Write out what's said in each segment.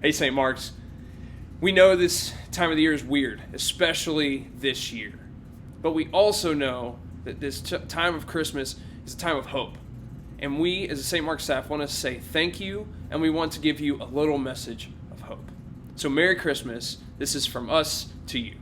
Hey, St. Mark's. We know this time of the year is weird, especially this year. But we also know that this time of Christmas is a time of hope. And we, as a St. Mark staff, want to say thank you, and we want to give you a little message of hope. So Merry Christmas. This is from us to you.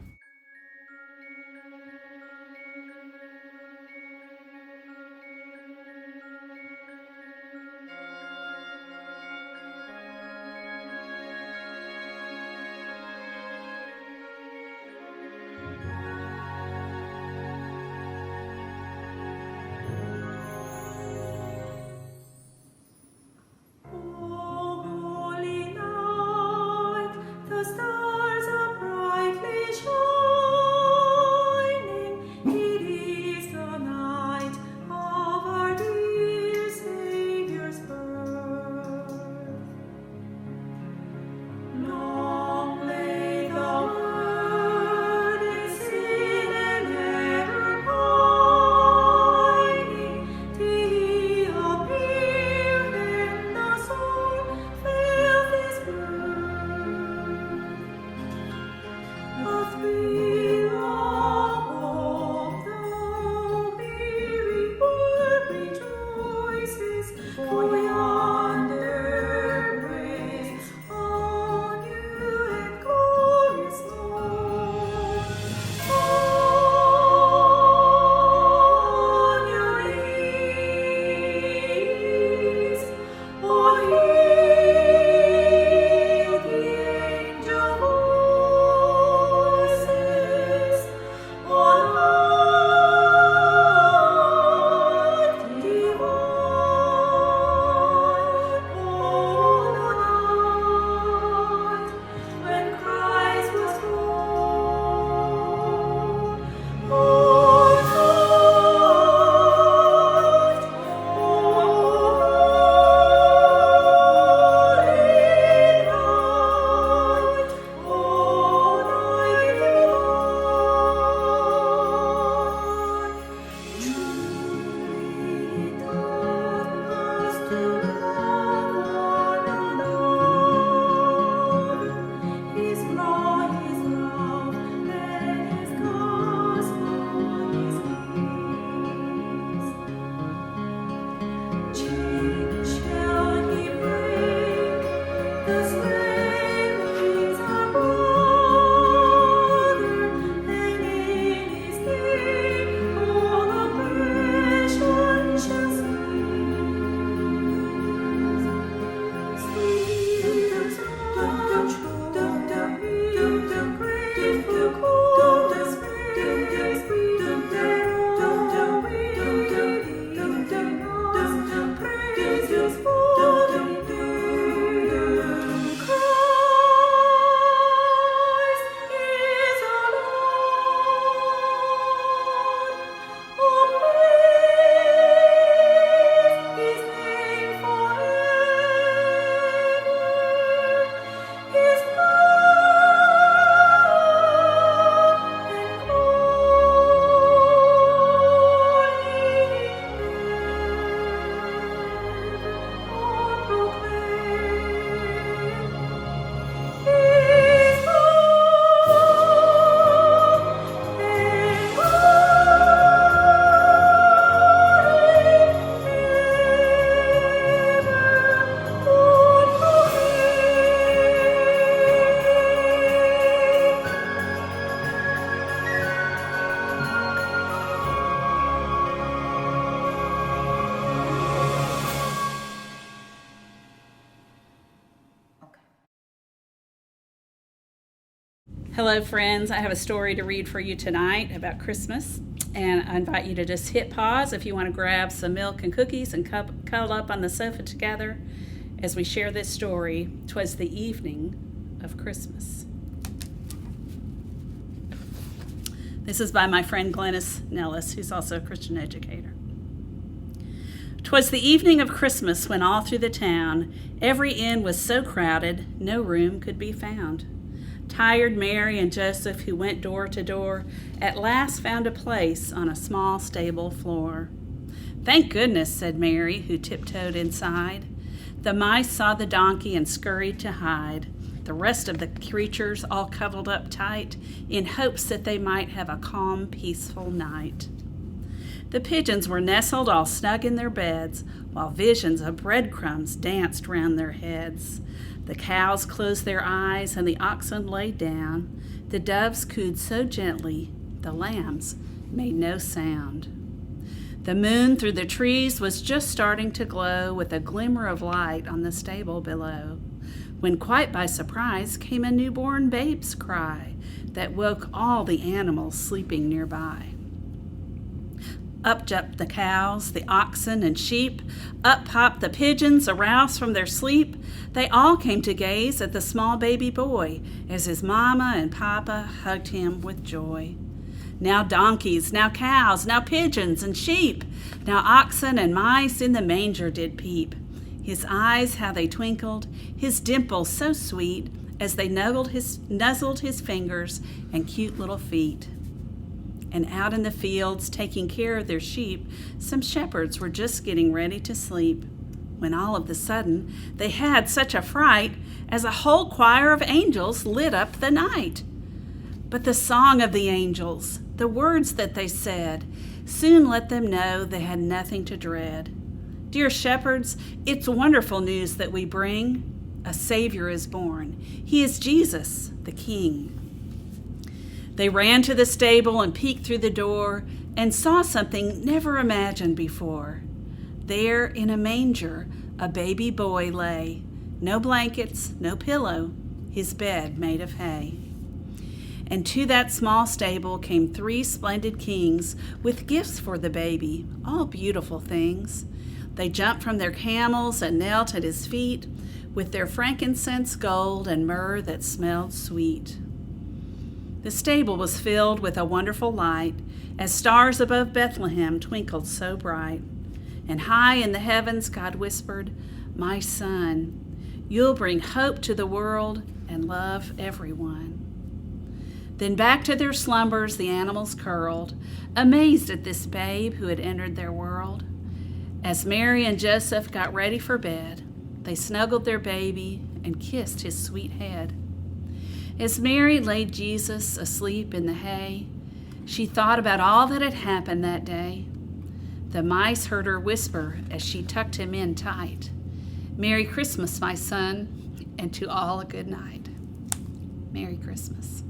Hello, friends. I have a story to read for you tonight about Christmas, and I invite you to just hit pause if you want to grab some milk and cookies and cuddle up on the sofa together as we share this story. 'Twas the evening of Christmas. This is by my friend Glennis Nellis, who's also a Christian educator. 'Twas the evening of Christmas when all through the town every inn was so crowded no room could be found. Tired Mary and Joseph, who went door to door, at last found a place on a small stable floor. "Thank goodness," said Mary, who tiptoed inside. The mice saw the donkey and scurried to hide. the rest of the creatures all cuddled up tight in hopes that they might have a calm, peaceful night. The pigeons were nestled all snug in their beds, while visions of breadcrumbs danced round their heads. The cows closed their eyes and the oxen laid down. The doves cooed so gently, the lambs made no sound. The moon through the trees was just starting to glow with a glimmer of light on the stable below, when quite by surprise came a newborn babe's cry that woke all the animals sleeping nearby. Up jumped the cows, the oxen, and sheep. Up popped the pigeons, aroused from their sleep. They all came to gaze at the small baby boy as his mama and papa hugged him with joy. Now donkeys, now cows, now pigeons and sheep, now oxen and mice in the manger did peep. His eyes, how they twinkled, his dimples so sweet, as they nuzzled his fingers and cute little feet. And out in the fields, taking care of their sheep, some shepherds were just getting ready to sleep, when all of a sudden they had such a fright as a whole choir of angels lit up the night. But the song of the angels, the words that they said, soon let them know they had nothing to dread. Dear shepherds, it's wonderful news that we bring. A Savior is born. He is Jesus, the King. They ran to the stable and peeked through the door and saw something never imagined before. There in a manger, a baby boy lay. No blankets, no pillow, his bed made of hay. And to that small stable came 3 splendid kings with gifts for the baby, all beautiful things. They jumped from their camels and knelt at his feet with their frankincense, gold, and myrrh that smelled sweet. The stable was filled with a wonderful light, as stars above Bethlehem twinkled so bright. And high in the heavens God whispered, "My son, you'll bring hope to the world and love everyone." Then back to their slumbers the animals curled, amazed at this babe who had entered their world. As Mary and Joseph got ready for bed, they snuggled their baby and kissed his sweet head. As Mary laid Jesus asleep in the hay, she thought about all that had happened that day. The mice heard her whisper as she tucked him in tight, "Merry Christmas, my son, and to all a good night." Merry Christmas.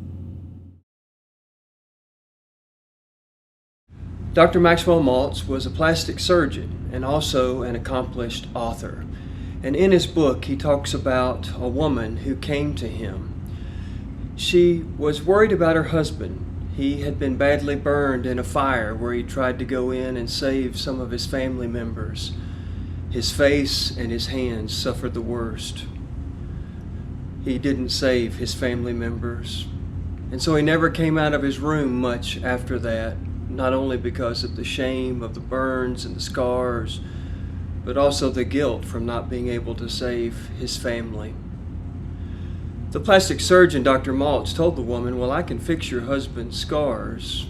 Dr. Maxwell Maltz was a plastic surgeon and also an accomplished author. And in his book, he talks about a woman who came to him. She was worried about her husband. He had been badly burned in a fire where he tried to go in and save some of his family members. His face and his hands suffered the worst. He didn't save his family members. And so he never came out of his room much after that, not only because of the shame of the burns and the scars, but also the guilt from not being able to save his family. The plastic surgeon, Dr. Maltz, told the woman, "Well, I can fix your husband's scars."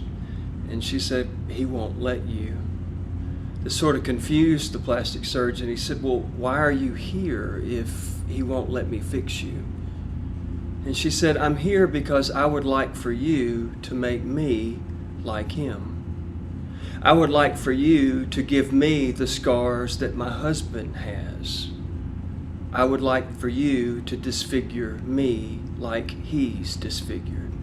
And she said, "He won't let you." This sort of confused the plastic surgeon. He said, "Well, why are you here if he won't let me fix you?" And she said, "I'm here because I would like for you to make me like him. I would like for you to give me the scars that my husband has. I would like for you to disfigure me like he's disfigured."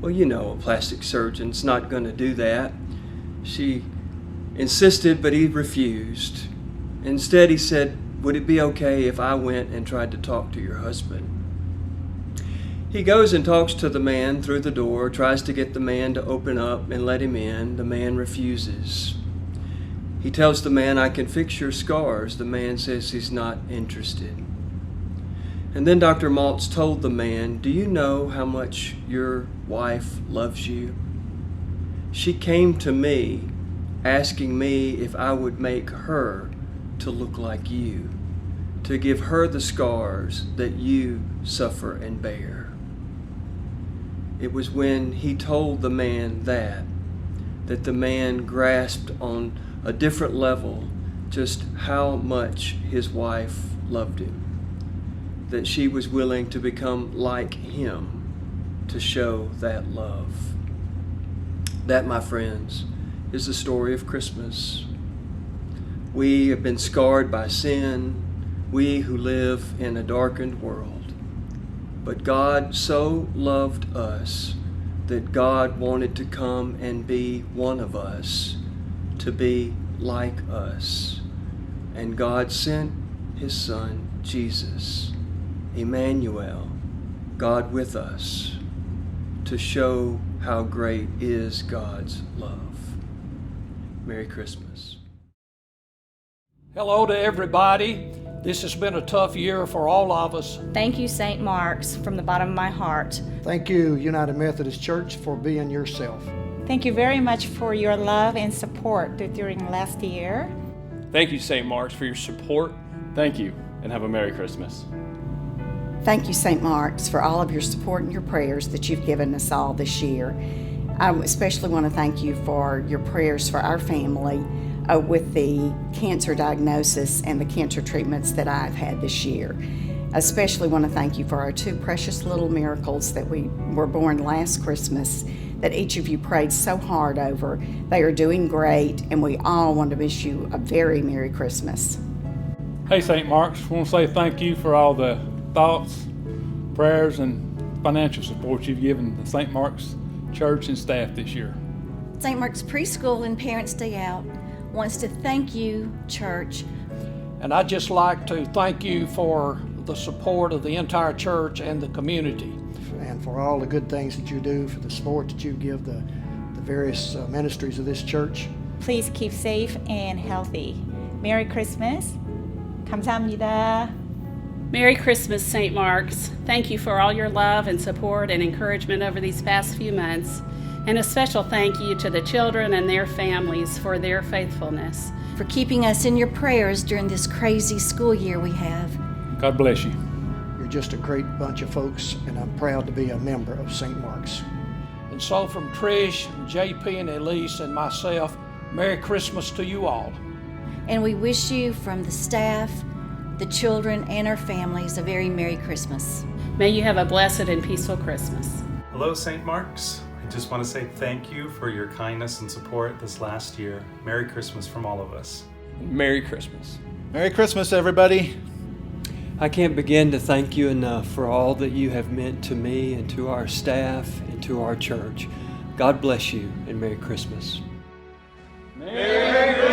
Well, you know, a plastic surgeon's not going to do that. She insisted, but he refused. Instead, he said, "Would it be okay if I went and tried to talk to your husband?" He goes and talks to the man through the door, tries to get the man to open up and let him in. The man refuses. He tells the man, "I can fix your scars." The man says he's not interested. And then Dr. Maltz told the man, "Do you know how much your wife loves you? She came to me asking me if I would make her to look like you, to give her the scars that you suffer and bear." It was when he told the man that the man grasped on a different level just how much his wife loved him. that she was willing to become like him to show that love. That, my friends, is the story of Christmas. We have been scarred by sin, we who live in a darkened world. But God so loved us that God wanted to come and be one of us, to be like us. And God sent His Son, Jesus, Emmanuel, God with us, to show how great is God's love. Merry Christmas. Hello to everybody. This has been a tough year for all of us. Thank you, St. Mark's, from the bottom of my heart. Thank you, United Methodist Church, for being yourself. Thank you very much for your love and support during last year. Thank you, St. Mark's, for your support. Thank you, and have a Merry Christmas. Thank you, St. Mark's, for all of your support and your prayers that you've given us all this year. I especially want to thank you for your prayers for our family with the cancer diagnosis and the cancer treatments that I've had this year. I especially want to thank you for our two precious little miracles that we were born last Christmas, that each of you prayed so hard over. They are doing great, and we all want to wish you a very Merry Christmas. Hey, St. Mark's, I want to say thank you for all the thoughts, prayers, and financial support you've given the St. Mark's Church and staff this year. St. Mark's Preschool and Parents Day Out wants to thank you, church. And I'd just like to thank you for the support of the entire church and the community. And for all the good things that you do, for the support that you give the various ministries of this church. Please keep safe and healthy. Merry Christmas. 감사합니다. Merry Christmas, St. Mark's. Thank you for all your love and support and encouragement over these past few months. And a special thank you to the children and their families for their faithfulness. For keeping us in your prayers during this crazy school year we have. God bless you. You're just a great bunch of folks, and I'm proud to be a member of St. Mark's. And so from Trish, JP, and Elise, and myself, Merry Christmas to you all. And we wish you, from the staff, the children, and our families, a very Merry Christmas. May you have a blessed and peaceful Christmas. Hello, St. Mark's. I just want to say thank you for your kindness and support this last year. Merry Christmas from all of us. Merry Christmas. Merry Christmas, everybody. I can't begin to thank you enough for all that you have meant to me and to our staff and to our church. God bless you, and Merry Christmas. Merry Christmas.